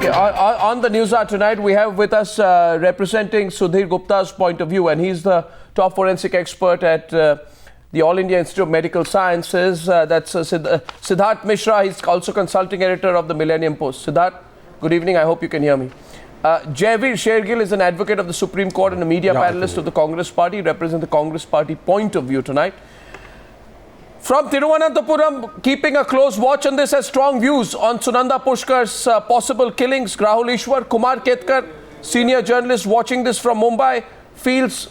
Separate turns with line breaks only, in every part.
Okay, on the Newshour tonight, we have with us representing Sudhir Gupta's point of view, and he's the top forensic expert at the All India Institute of Medical Sciences. That's Siddharth Mishra. He's also consulting editor of the Millennium Post. Siddharth, good evening. I hope you can hear me. Jaivir Shergill is an advocate of the Supreme Court and a media panelist of the Congress Party. He represents the Congress Party point of view tonight. From Thiruvananthapuram, keeping a close watch on this, has strong views on Sunanda Pushkar's possible killings. Rahul Ishwar, Kumar Ketkar, senior journalist watching this from Mumbai, feels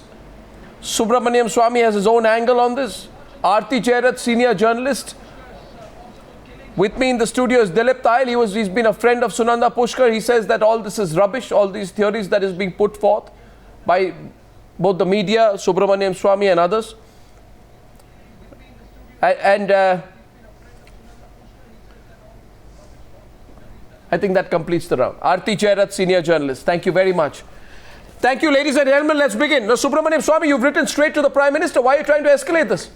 Subramaniam Swamy has his own angle on this. Aarti Jairat, senior journalist. With me in the studio is Dilip Tail. He's been a friend of Sunanda Pushkar. He says that all this is rubbish, all these theories that is being put forth by both the media, Subramaniam Swamy and others. And I think that completes the round. Aarti Jairat, senior journalist. Thank you very much. Thank you, ladies and gentlemen. Let's begin. Now, Subramaniam Swamy, you've written straight to the Prime Minister. Why are you trying to escalate this?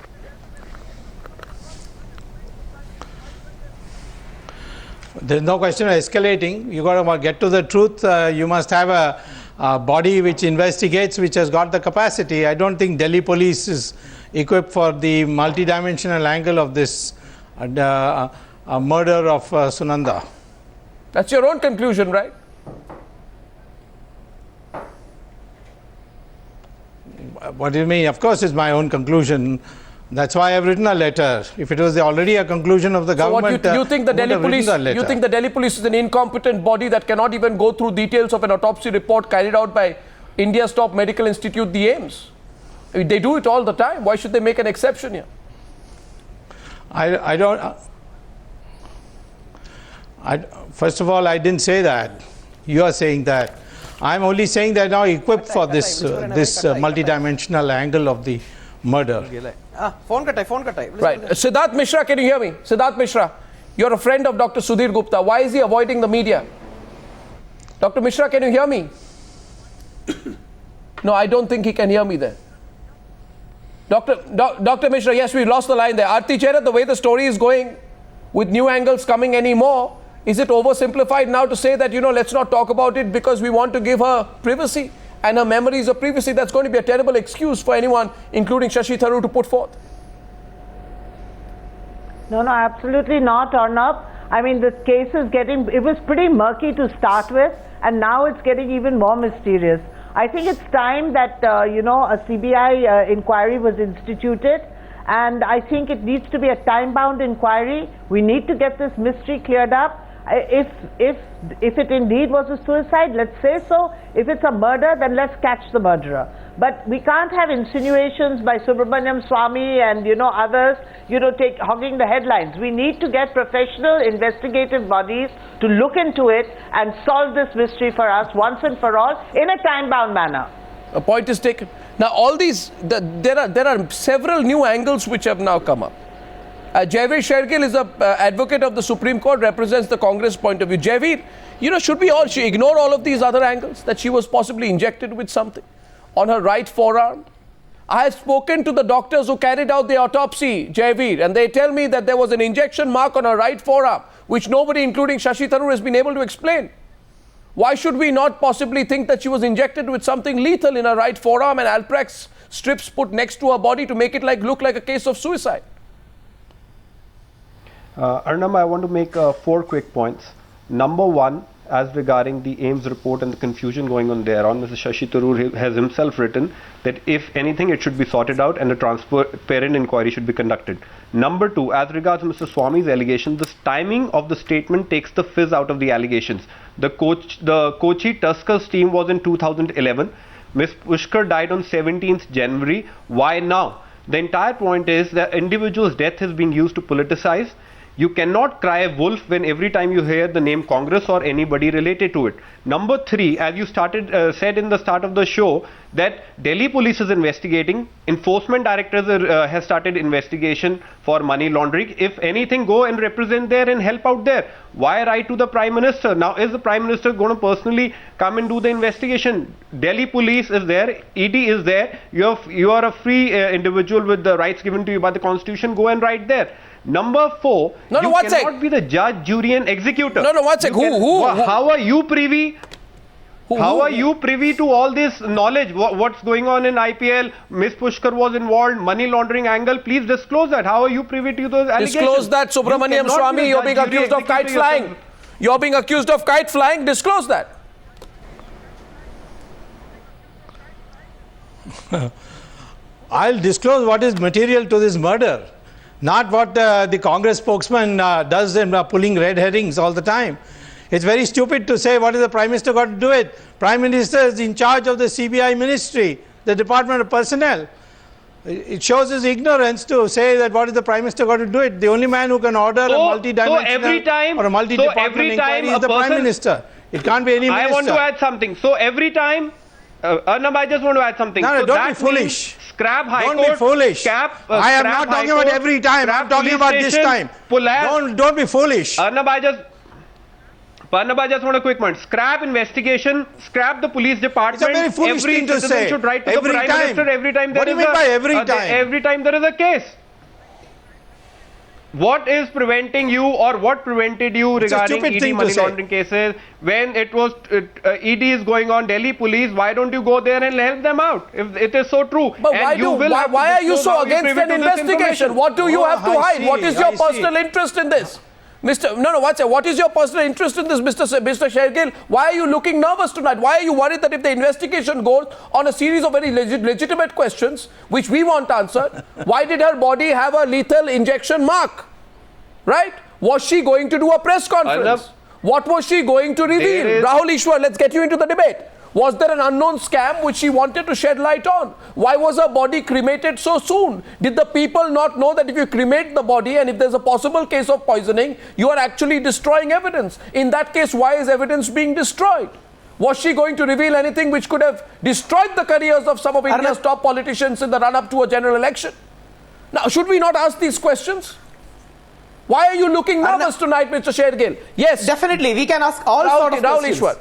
There's no question of escalating. You got to get to the truth. You must have a body which investigates, which has got the capacity. I don't think Delhi police is equipped for the multi-dimensional angle of this murder of Sunanda.
That's your own conclusion, right?
What do you mean? Of course it's my own conclusion. That's why I've written a letter. If it was already a conclusion of the government,
so what you think the Delhi police? You think the Delhi police is an incompetent body that cannot even go through details of an autopsy report carried out by India's top medical institute, the AIIMS? I mean, they do it all the time. Why should they make an exception here?
First of all, I didn't say that. You are saying that. I'm only saying they're now equipped for this multi-dimensional angle of the murder.
Phone katai.
Right. Siddharth Mishra, can you hear me? Siddharth Mishra, you're a friend of Dr Sudhir Gupta. Why is he avoiding the media? Dr Mishra, can you hear me? No, I don't think he can hear me there. Dr Mishra, yes, we lost the line there. Aarti Jairat, the way the story is going, with new angles coming anymore, is it oversimplified now to say that, let's not talk about it because we want to give her privacy and her memories of privacy? That's going to be a terrible excuse for anyone, including Shashi Tharoor, to put forth.
No, absolutely not, Arnab. I mean, this case is it was pretty murky to start with, and now it's getting even more mysterious. I think it's time that, a CBI inquiry was instituted, and I think it needs to be a time-bound inquiry. We need to get this mystery cleared up. If it indeed was a suicide, let's say so. If it's a murder, then let's catch the murderer. But we can't have insinuations by Subramaniam Swamy and others, hogging the headlines. We need to get professional investigative bodies to look into it and solve this mystery for us once and for all in a time-bound manner.
A point is taken. Now, all these, there are several new angles which have now come up. Jaivir Shergill is an advocate of the Supreme Court, represents the Congress point of view. Jaivir, should we all ignore all of these other angles? That she was possibly injected with something on her right forearm? I have spoken to the doctors who carried out the autopsy, Jaivir, and they tell me that there was an injection mark on her right forearm, which nobody, including Shashi Tharoor, has been able to explain. Why should we not possibly think that she was injected with something lethal in her right forearm and Alprex strips put next to her body to make it look like a case of suicide?
Arnab, I want to make 4 quick points. Number one, as regarding the AIIMS report and the confusion going on thereon, Mr. Shashi Tharoor has himself written that if anything, it should be sorted out and a transparent inquiry should be conducted. Number two, as regards Mr. Swamy's allegation, the timing of the statement takes the fizz out of the allegations. The Kochi Tuskers team was in 2011. Ms. Pushkar died on 17th January. Why now? The entire point is that individual's death has been used to politicize. You cannot cry wolf when every time you hear the name Congress or anybody related to it. Number three, as you said in the start of the show, that Delhi police is investigating. Enforcement directors has started investigation for money laundering. If anything, go and represent there and help out there. Why write to the Prime Minister? Now, is the Prime Minister going to personally come and do the investigation? Delhi police is there, ED is there. You are a free individual with the rights given to you by the Constitution. Go and write there. Number 4,
No,
you
one sec.
cannot be the judge, jury and executor.
No, one sec.
How are you privy? How are you privy to all this knowledge? What's going on in IPL? Ms. Pushkar was involved, money laundering angle. Please disclose that. How are you privy to those allegations?
Disclose that, Subramaniam Swamy. You're being accused of kite flying. You're being accused of kite flying. Disclose that.
I'll disclose what is material to this murder, not what the Congress spokesman does in pulling red herrings all the time. It's very stupid to say what is the Prime Minister got to do it. Prime Minister is in charge of the CBI ministry, the Department of Personnel. It shows his ignorance to say that what is the Prime Minister got to do it. The only man who can order a multi-dimensional or a multi-department inquiry is the Prime Minister. It can't be any minister.
I want to add something. So every time, Arnab, I just want to add something.
No,
so
don't be foolish.
Scrap High
Don't
Court.
be foolish. I am not talking about every time. I'm talking about this time. Don't be foolish.
Arnab, I just want a quick point. Scrap investigation, scrap the police department.
It's a very foolish thing to say.
Should write to the Prime Minister every time there
What do you mean by every time?
Every time there is a case. What is preventing you, or what prevented you regarding ED money laundering cases when it was ED is going on Delhi police? Why don't you go there and help them out if it is so true?
But why are you so against an investigation? What do you have to hide? What is your personal interest in this? What is your personal interest in this, Mr. Shergill? Why are you looking nervous tonight? Why are you worried that if the investigation goes on a series of very legitimate questions, which we want answered, why did her body have a lethal injection mark? Right? Was she going to do a press conference? What was she going to reveal? Rahul Ishwar, let's get you into the debate. Was there an unknown scam which she wanted to shed light on? Why was her body cremated so soon? Did the people not know that if you cremate the body and if there's a possible case of poisoning, you are actually destroying evidence? In that case, why is evidence being destroyed? Was she going to reveal anything which could have destroyed the careers of some of India's top politicians in the run-up to a general election? Now, should we not ask these questions? Why are you looking nervous tonight, Mr. Shergill? Yes.
Definitely, we can ask all sort of questions.
Ishwar.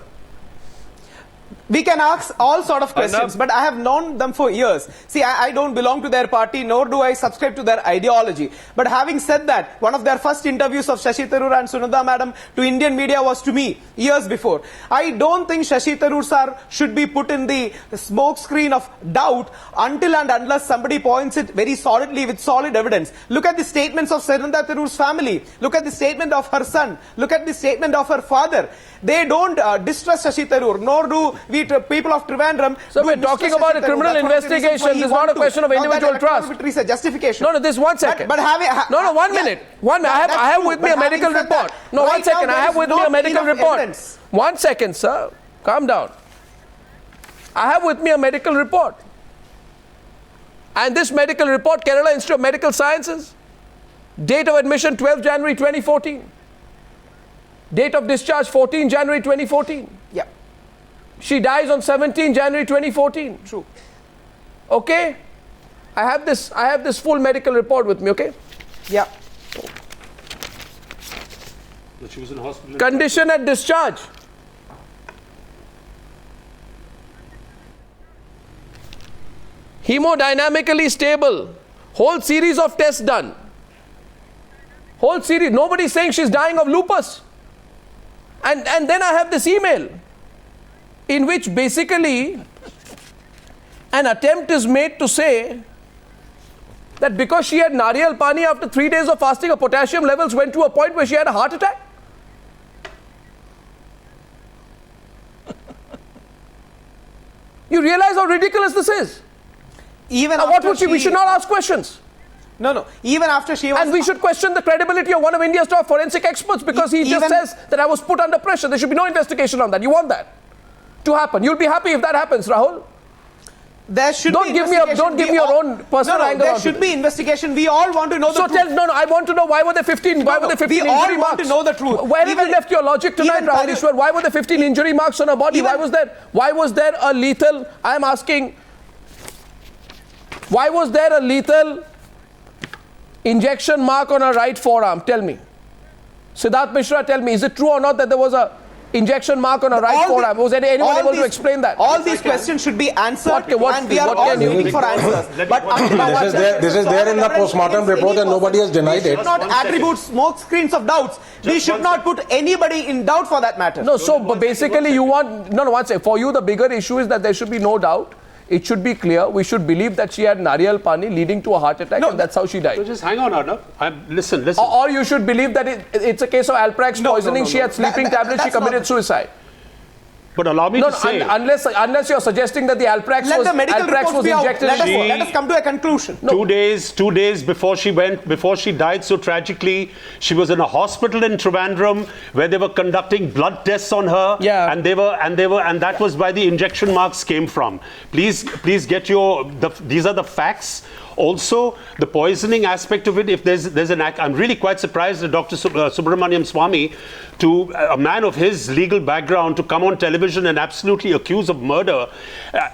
We can ask all sort of questions, but I have known them for years. See, I don't belong to their party, nor do I subscribe to their ideology. But having said that, one of their first interviews of Shashi Tharoor and Sunanda Madam to Indian media was to me, years before. I don't think Shashi Tharoor sir should be put in the smoke screen of doubt until and unless somebody points it very solidly with solid evidence. Look at the statements of Sunanda Tharoor's family. Look at the statement of her son. Look at the statement of her father. They don't distrust Shashi Tharoor, nor do we people of Trivandrum.
So we're talking about a criminal investigation. This is not a question of individual trust.
Is a justification.
No, this 1 second.
But
no, 1 minute. 1 minute. I have with me a medical report. No, 1 second. I have with me a medical report. 1 second, sir. Calm down. I have with me a medical report. And this medical report, Kerala Institute of Medical Sciences, date of admission 12 January 2014. Date of discharge 14 January 2014.
Yeah.
She dies on 17 January 2014.
True.
Okay? I have this full medical report with me, okay?
Yeah.
She was in hospital.
Condition at discharge. Hemodynamically stable. Whole series of tests done. Whole series. Nobody's saying she's dying of lupus. And then I have this email in which basically an attempt is made to say that because she had nariyal pani after 3 days of fasting, her potassium levels went to a point where she had a heart attack. You realize how ridiculous this is?
Even
now, what would we should not ask questions.
No. Even after she was...
And we should question the credibility of one of India's top forensic experts because he just says that I was put under pressure. There should be no investigation on that. You want that to happen. You'll be happy if that happens, Rahul.
There should
don't give me your own personal angle.
There should be investigation. We all want to know the truth.
I want to know why were there 15 why were there 15
injury
marks?
We all want to know the truth.
Where have you left your logic tonight, Rahul Ishwar? Why were there 15 injury marks on her body? Why was there a lethal... I am asking... Why was there a lethal injection mark on her right forearm? Tell me. Siddharth Mishra, tell me, is it true or not that there was a injection mark on her right forearm? Was anyone able to explain that?
All these questions should be answered, and we are all waiting for answers. But
this is there in the postmortem report, and nobody has denied it.
We should not attribute smoke screens of doubts. We should not put anybody in doubt for that matter.
No, so basically you want, no, one second. For you, the bigger issue is that there should be no doubt. It should be clear. We should believe that she had nariyal pani leading to a heart attack, and that's how she died.
So just hang on, Arnab. Listen.
Or you should believe that it's a case of Alprax poisoning. She had sleeping tablets. She committed suicide.
But allow me to say,
unless you're suggesting that the Alprax was injected.
Let us come to a conclusion.
No. 2 days before she died so tragically, she was in a hospital in Trivandrum where they were conducting blood tests on her.
Yeah.
And that was why the injection marks came from. Please get these are the facts. Also, the poisoning aspect of it, if there's an act, I'm really quite surprised that Dr. Subramaniam Swamy, to a man of his legal background, to come on television and absolutely accuse of murder.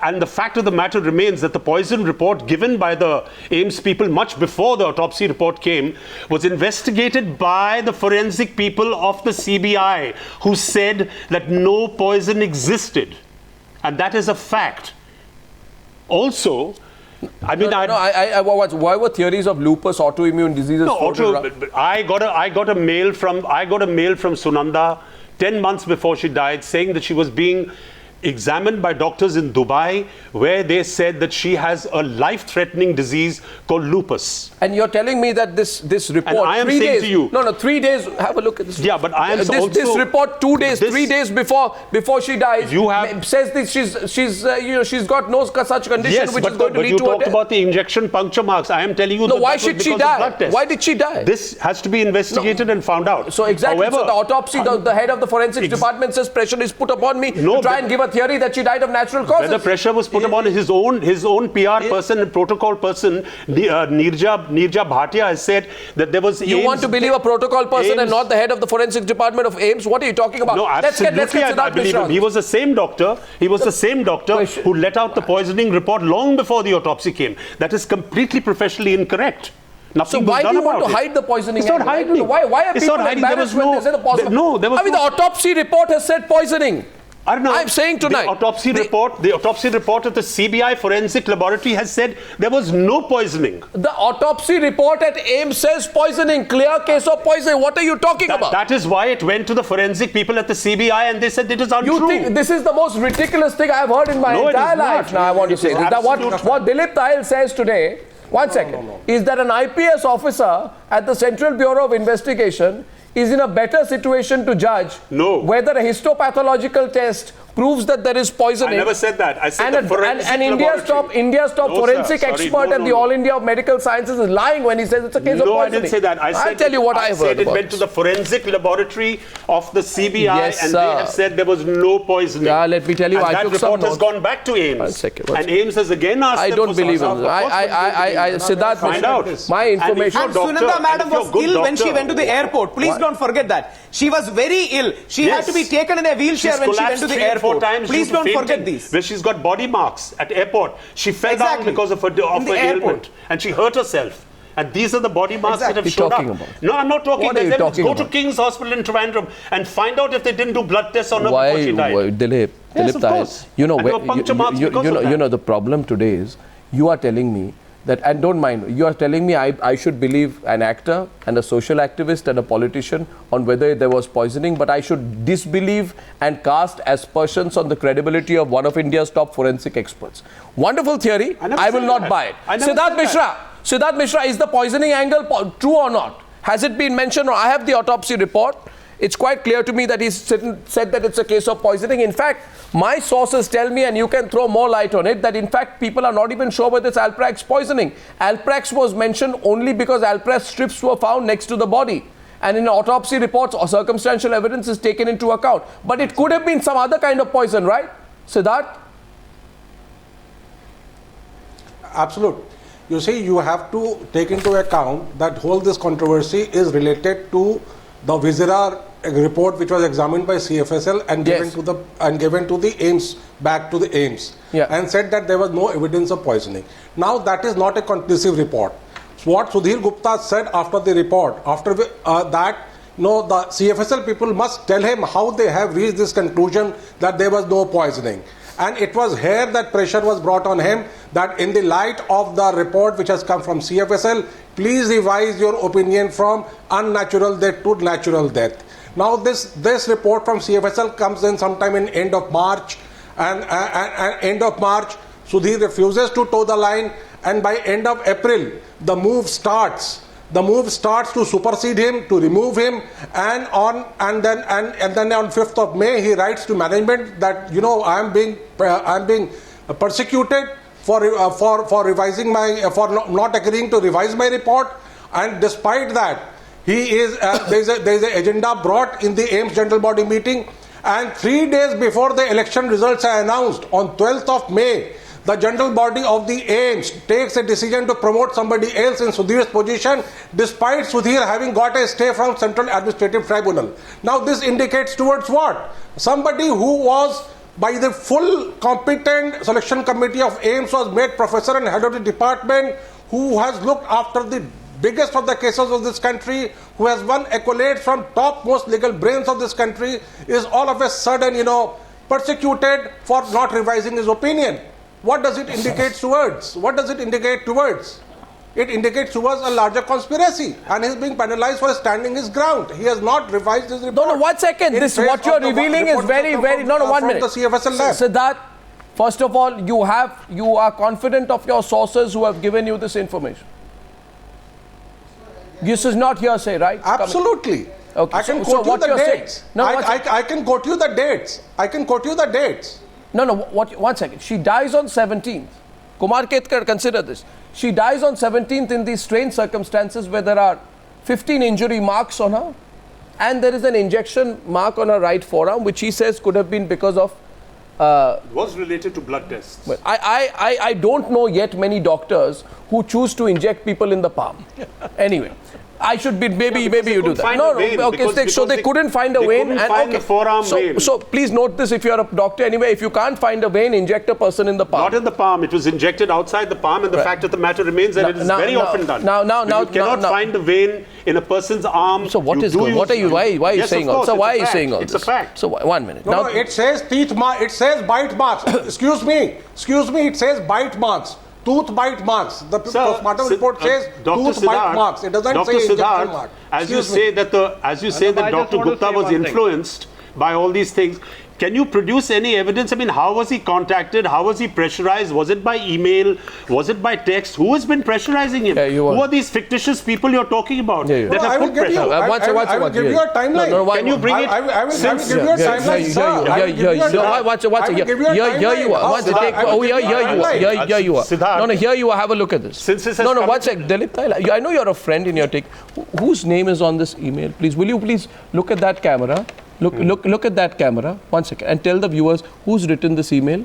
And the fact of the matter remains that the poison report given by the AIIMS people much before the autopsy report came was investigated by the forensic people of the CBI, who said that no poison existed. And that is a fact. Also, I mean,
why were theories of lupus, autoimmune diseases?
I got a mail from Sunanda 10 months before she died, saying that she was being examined by doctors in Dubai, where they said that she has a life-threatening disease called lupus.
And you're telling me that this report,
and I am
3
saying
days,
to you,
no, 3 days. Have a look at this.
Yeah, but I am
this report 2 days, 3 days before she dies, says that she's got no such condition, which is going to lead to her death.
But you talked about the injection puncture marks. I am telling you that
why should she die? Why did she die?
This has to be investigated and found out.
So exactly. However, so the autopsy, the head of the forensics department says pressure is put upon me to try and give a theory that she died of natural causes.
Whether pressure was put upon his own PR person and protocol person, Neerja Bhatla has said that there was.
You want to believe a protocol person and not the head of the forensics department of AIIMS? What are you talking about?
No, absolutely. Let's get I believe him. He was the same doctor. He was the same doctor who let out the poisoning report long before the autopsy came. That is completely professionally incorrect.
So why do you want to hide the poisoning?
It's not hiding.
Why are people embarrassed when they say the poisoning? The autopsy report has said poisoning. I'm saying tonight.
The autopsy report of the CBI forensic laboratory has said there was no poisoning.
The autopsy report at AIIMS says poisoning, clear case of poisoning. What are you talking about?
That is why it went to the forensic people at the CBI and they said it is untrue.
You think this is the most ridiculous thing I've heard in my entire life? Now I want to say that what Dilip Tahil says today, is that an IPS officer at the Central Bureau of Investigation is in a better situation to judge whether a histopathological test proves that there is poisoning.
I never said that. I said
and India's top forensic expert at the All India of Medical Sciences is lying when he says it's a case of poisoning.
No, I didn't say that. I'll
tell you what I heard.
It went to the forensic laboratory of the CBI and they have said there was no poisoning.
Yeah, let me tell you,
I took some notes. That report has gone back to AIIMS. And AIIMS has again asked
I don't believe him. Siddharth,
find out.
My information.
And Sunanda madam was ill when she went to the airport. Please don't forget that. She was very ill. She had to be taken in a wheelchair when she went to the airport. Please don't forget these.
Where she's got body marks at airport. She fell down because of her ailment and she hurt herself. And these are the body marks that have shown up. No, I'm not talking about them. Go to King's Hospital in Trivandrum and find out if they didn't do blood tests on her before she died.
Dilip, of course. You know, the problem today is you are telling me that, and don't mind, you are telling me I should believe an actor and a social activist and a politician on whether there was poisoning, but I should disbelieve and cast aspersions on the credibility of one of India's top forensic experts. Wonderful theory. I will not buy it. Siddharth Mishra, is the poisoning angle true or not? Has it been mentioned? I have the autopsy report. It's quite clear to me that he said that it's a case of poisoning. In fact, my sources tell me, and you can throw more light on it, that in fact people are not even sure whether it's Alprax poisoning. Alprax was mentioned only because Alprax strips were found next to the body. And in autopsy reports, or circumstantial evidence is taken into account. But it could have been some other kind of poison, right? Siddharth?
Absolutely. You see, you have to take into account that whole this controversy is related to the visceral report which was examined by CFSL and given to the AIIMS, back to the AIIMS, and said that there was no evidence of poisoning. Now that is not a conclusive report. What Sudhir Gupta said after the report, after that No, the CFSL people must tell him how they have reached this conclusion that there was no poisoning. And it was here that pressure was brought on him that in the light of the report which has come from CFSL, please revise your opinion from unnatural death to natural death. Now this report from CFSL comes in sometime in end of March, and end of March, Sudhir refuses to toe the line, and by end of April, the move starts. The move starts to supersede him, to remove him, and then on 5th of May he writes to management that, you know, I am being persecuted for revising for not agreeing to revise my report, and despite that he is there is an agenda brought in the AIIMS General Body meeting, and 3 days before the election results are announced on 12th of May. The general body of the AIIMS takes a decision to promote somebody else in Sudhir's position, despite Sudhir having got a stay from Central Administrative Tribunal. Now this indicates towards what? Somebody who was by the full competent selection committee of AIIMS was made professor and head of the department, who has looked after the biggest of the cases of this country, who has won accolades from topmost legal brains of this country, is all of a sudden, you know, persecuted for not revising his opinion. What does it indicate towards? What does it indicate towards? It indicates towards a larger conspiracy, and he is being penalized for standing his ground. He has not revised his report.
No, 1 second. This what you are revealing is very, very. No, 1 minute.
The CFSL lab.
Siddharth, first of all, you are confident of your sources who have given you this information. This is not hearsay, right?
Absolutely.
Okay.
I can quote you the dates.
No,
I can quote you the dates. I can quote you the dates.
No, 1 second. She dies on 17th. Kumar Ketkar, consider this. She dies on 17th in these strange circumstances where there are 15 injury marks on her, and there is an injection mark on her right forearm, which he says could have been because of.
Was related to blood tests.
Well, I don't know yet many doctors who choose to inject people in the palm. Anyway. I should be maybe you do that. No, okay. So they couldn't find a vein, and okay.
The forearm vein.
So please note this: if you are a doctor, anyway, if you can't find a vein, inject a person in the palm.
Not in the palm. It was injected outside the palm, and the fact of the matter remains that it is very often done. You cannot find a vein in a person's arm.
So what is good? What are you? Why are you saying all? So why are you saying all this?
It's a fact.
So 1 minute.
No, it says teeth mark. It says bite marks. Excuse me. It says bite marks. Tooth bite marks. The postmortem report says tooth bite marks. It doesn't say injection mark.
As you say that Dr. Gupta was influenced by all these things, can you produce any evidence? I mean, how was he contacted? How was he pressurized? Was it by email? Was it by text? Who has been pressurizing him? Who are these fictitious people you're talking about that have put pressure?
I will give you a timeline.
Can you bring it?
I will give you a timeline,
Here you are. No, here you are. Have a look at this. No, 1 sec. Dilip, I know you're a friend in your take. Whose name is on this email? Please, will you please look at that camera? Look at that camera. 1 second, and tell the viewers who's written this email.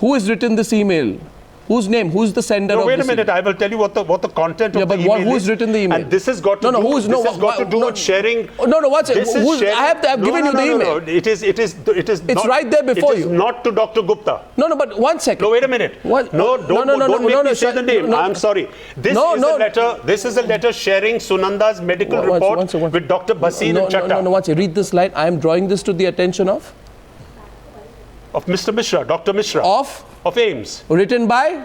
Who has written this email? Whose name? Who's the sender of this?
Wait a minute. I will tell you what the content of the email is.
Who's written the email?
And this has got to do with sharing.
No, 1 second. I've given you the email.
It is.
It's right there before you.
It is not to Dr. Gupta.
No, but 1 second.
No, wait a minute. Don't make me say the name. I'm sorry. This is a letter sharing Sunanda's medical report with Dr. Bassi and Chatta.
No, 1 second. Read this line. I am drawing this to the attention of
Mr. Mishra, Dr. Mishra. Of AIIMS.
Written by?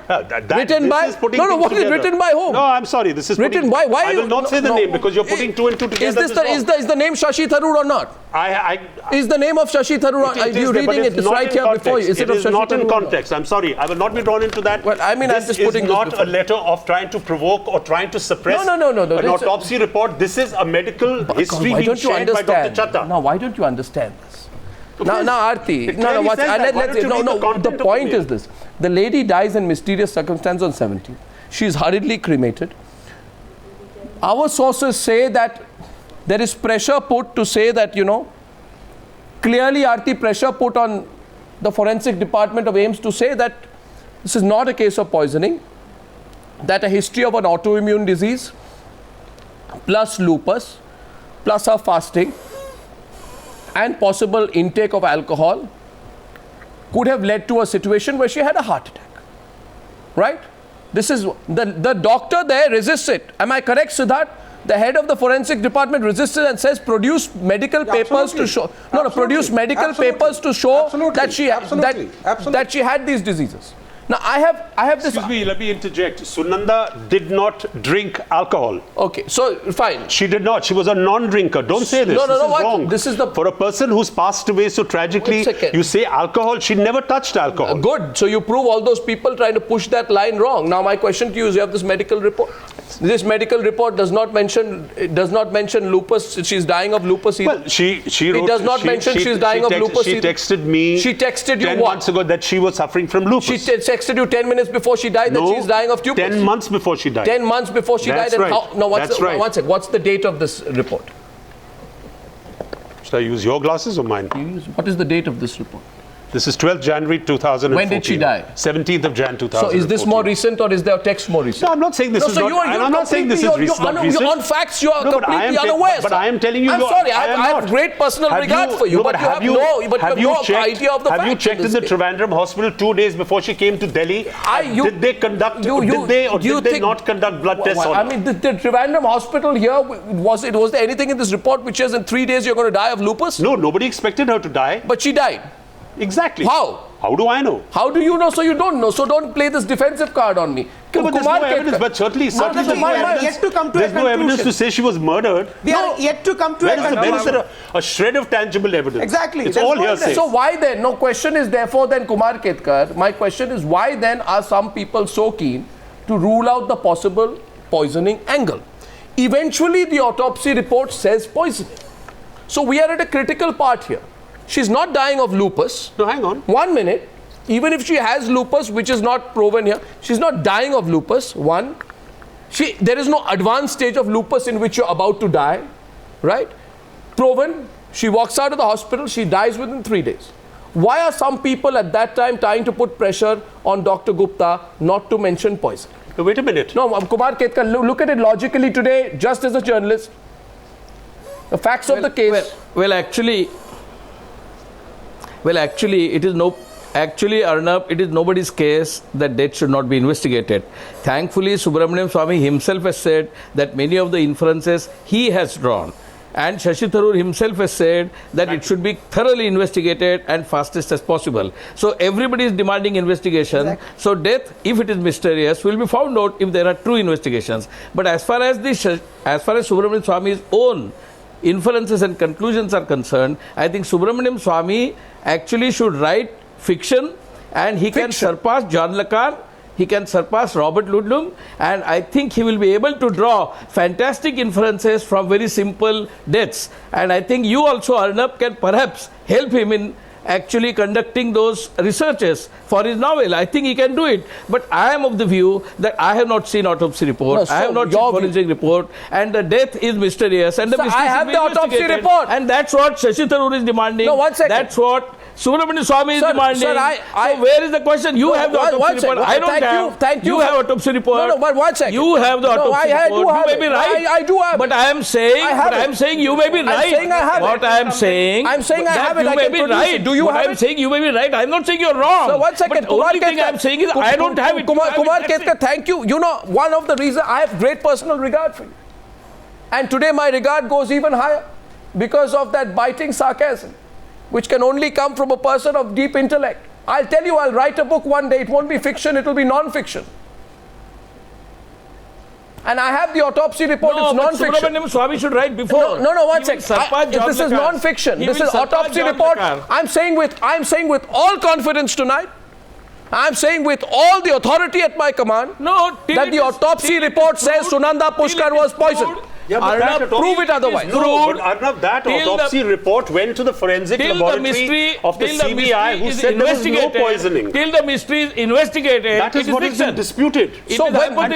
Written by? What is written by whom?
No, I'm sorry. This is
written by. Why?
I will not say the name because you're putting two and two together.
Is the name Shashi Tharoor or not? Is the name of Shashi Tharoor? Are you reading it? It's right here before you.
It is not in context. I'm sorry. I will not be drawn into that.
Well, I mean, I'm just putting
this is not a letter of trying to provoke or trying to suppress an autopsy report. This is a medical history being shared by Dr. Chatta.
Now, why don't you understand this? Now, Aarti. The point is this. The lady dies in mysterious circumstance on 17th. She is hurriedly cremated. Our sources say that there is pressure put to say that, clearly, Aarti, pressure put on the forensic department of AIIMS to say that this is not a case of poisoning, that a history of an autoimmune disease, plus lupus, plus her fasting, and possible intake of alcohol could have led to a situation where she had a heart attack. Right? This is the doctor there resists it. Am I correct, Siddharth? the head of the forensic department resisted and says produce medical papers to show. No, produce medical papers to show that she had these diseases. Now I have this.
Excuse me, let me interject. Sunanda did not drink alcohol.
Okay, so fine.
She did not. She was a non-drinker. Don't say this.
No,
this is
what?
wrong.
This is the
for a person who's passed away so tragically. You say alcohol. She never touched alcohol.
Good. So you prove all those people trying to push that line wrong. Now my question to you is: you have this medical report. This medical report does not mention lupus. She's dying of lupus either.
Well, she wrote,
it does not mention she's dying of lupus.
She texted me.
She texted you
10
what?
months ago that she was suffering from lupus.
She texted you 10 minutes before she died that she's dying of lupus.
10 months before she died.
10 months before she
That's
died.
Right.
And how,
That's right.
One second. What's the date of this report?
Should I use your glasses or mine?
What is the date of this report?
This is 12th January 2014.
When did she die?
17th of Jan 2014.
So is this more recent or is there text more recent?
No, I'm not saying this is not. I'm not saying this is recent.
You're on facts. You are completely unaware.
But I am telling you.
I'm sorry. I have great personal regard for you. But you have no idea of the facts.
Have you checked in the Trivandrum hospital 2 days before she came to Delhi? Did they conduct? Did they not conduct blood tests on her?
I mean, the Trivandrum hospital here, was there anything in this report which says in 3 days you're going to die of lupus?
No, nobody expected her to die.
But she died.
Exactly.
How?
How do I know?
How do you know? So you don't know. So don't play this defensive card on me.
No, but there's no evidence. But certainly
we are yet to come to
there's
a
no evidence to say she was murdered.
We are yet to come to a conclusion.
Where is there a shred of tangible evidence?
Exactly.
It's all hearsay.
So why then? No question is therefore then Kumar Ketkar. My question is why then are some people so keen to rule out the possible poisoning angle? Eventually the autopsy report says poisoning. So we are at a critical part here. She's not dying of lupus.
No, hang on.
1 minute. Even if she has lupus, which is not proven here, she's not dying of lupus. One. There is no advanced stage of lupus in which you're about to die. Right? Proven. She walks out of the hospital. She dies within 3 days. Why are some people at that time trying to put pressure on Dr. Gupta not to mention poison?
No, wait a minute.
No, Kumar Ketkar, look at it logically today, just as a journalist. The facts of the case.
Well, actually, it is Arnab, it is nobody's case that death should not be investigated. Thankfully, Subramaniam Swamy himself has said that many of the inferences he has drawn. And Shashi Tharoor himself has said that it should be thoroughly investigated and fastest as possible. So everybody is demanding investigation. Exactly. So death, if it is mysterious, will be found out if there are true investigations. But as far as Subramaniam Swamy's own inferences and conclusions are concerned, I think Subramaniam Swamy actually should write fiction, and he can surpass John Le Carre, he can surpass Robert Ludlum, and I think he will be able to draw fantastic inferences from very simple deaths. And I think you also, Arnab, can perhaps help him in actually conducting those researches for his novel. I think he can do it. But I am of the view that I have not seen autopsy report.
No, so
I have not seen forensic report, and the death is mysterious. And the mystery
I have the autopsy report,
and that's what Shashi Tharoor is demanding.
No, 1 second.
That's what Subramaniam Swamy is demanding.
Sir,
so where is the question? You have the autopsy report. I don't have.
Thank you.
You have autopsy report.
No, but 1 second.
You have the autopsy report. You may be right.
I do have.
But I am saying you may be right.
I'm saying I have
what I am saying.
I'm saying I have it.
You may be right.
Do you have it?
I'm saying you may be right. I'm not saying you're wrong.
So 1 second.
But the only thing I'm saying is I don't have it.
Kumar Ketkar, thank you. You know, one of the reasons I have great personal regard for you. And today my regard goes even higher because of that biting sarcasm, which can only come from a person of deep intellect. I'll tell you, I'll write a book one day. It won't be fiction, it will be non-fiction. And I have the autopsy report, it's non-fiction.
Subramaniam Swamy should write before.
No, 1 second. This is non-fiction. This is autopsy report. I'm saying with all confidence tonight, I'm saying with all the authority at my command, that the autopsy report says Sunanda Pushkar was poisoned.
Yeah, but
prove it otherwise.
No, but Arnab, that autopsy report went to the forensic laboratory of the CBI who said there was no poisoning.
Till the mystery is investigated,
that is what is disputed.
So, one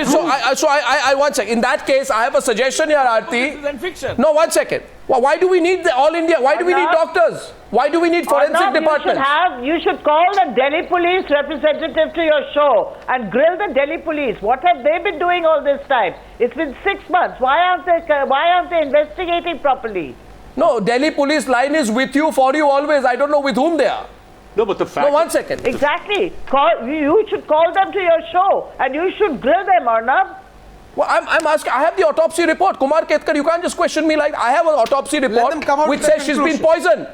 second. In that case, I have a suggestion here, Aarti. No, 1 second. Why do we need the All India? Why do we need doctors? Why do we need forensic departments?
You should call the Delhi police representative to your show and grill the Delhi police. What have they been doing all this time? It's been 6 months. Why aren't they investigating properly?
No, Delhi police line is with you, for you always. I don't know with whom they are.
No, but the fact...
No, 1 second.
Exactly. You should call them to your show and you should grill them, Arnab.
Well, I'm asking. I have the autopsy report. Kumar Ketkar, you can't just question me like I have an autopsy report which says she's been poisoned.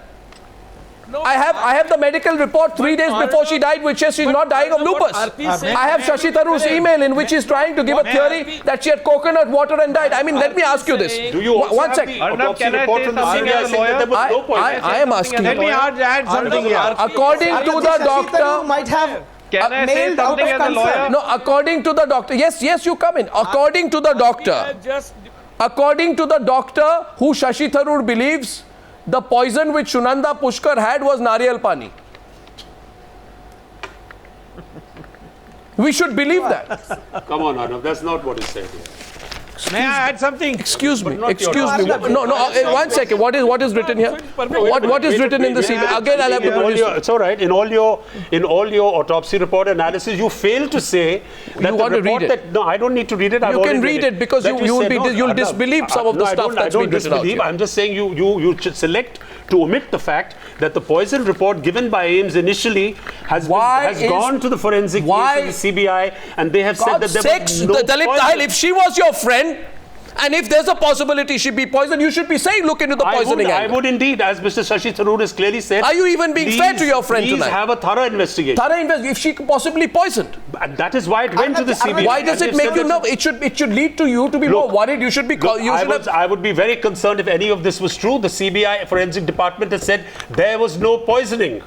No, I have the medical report 3 days before she died, which says she's not dying of lupus. I have Shashi Tharoor's email in which he's trying to give a theory that she had coconut water and died. I mean, let me ask you this.
Do you also
one
have
second.
the autopsy report from the CBI saying that there was no poison?
I am asking.
Let me add something here.
According to the doctor,
might have
Can I say something as a lawyer?
no, according to the doctor, yes, you come in. According to the doctor, who Shashi Tharoor believes, the poison which Sunanda Pushkar had was nariyal pani. We should believe that.
Come on, Arnav, that's not what is said here.
May I add something?
Excuse me. No, one second. What is written here? What is written in the CBI? Again, I'll have to produce.
It's all right. In all your autopsy report analysis, you fail to say that
you want to read it.
No, I don't need to read it.
You can read it because you'll disbelieve some of the stuff that's been written out here.
I'm just saying you should select to omit the fact that the poison report given by AIIMS initially has gone to the forensic case of the CBI, and they have said that there was no poison.
If she was your friend, and if there's a possibility she be poisoned, you should be saying look into the poisoning angle.
I would indeed, as Mr. Shashi Tharoor has clearly said.
Are you even being fair to your friend tonight?
Please have a thorough investigation.
If she possibly poisoned.
And that is why it went to the CBI.
Why does it make you nervous? It should lead to you to be more worried. You should be.
I would be very concerned if any of this was true. The CBI forensic department has said there was no poisoning.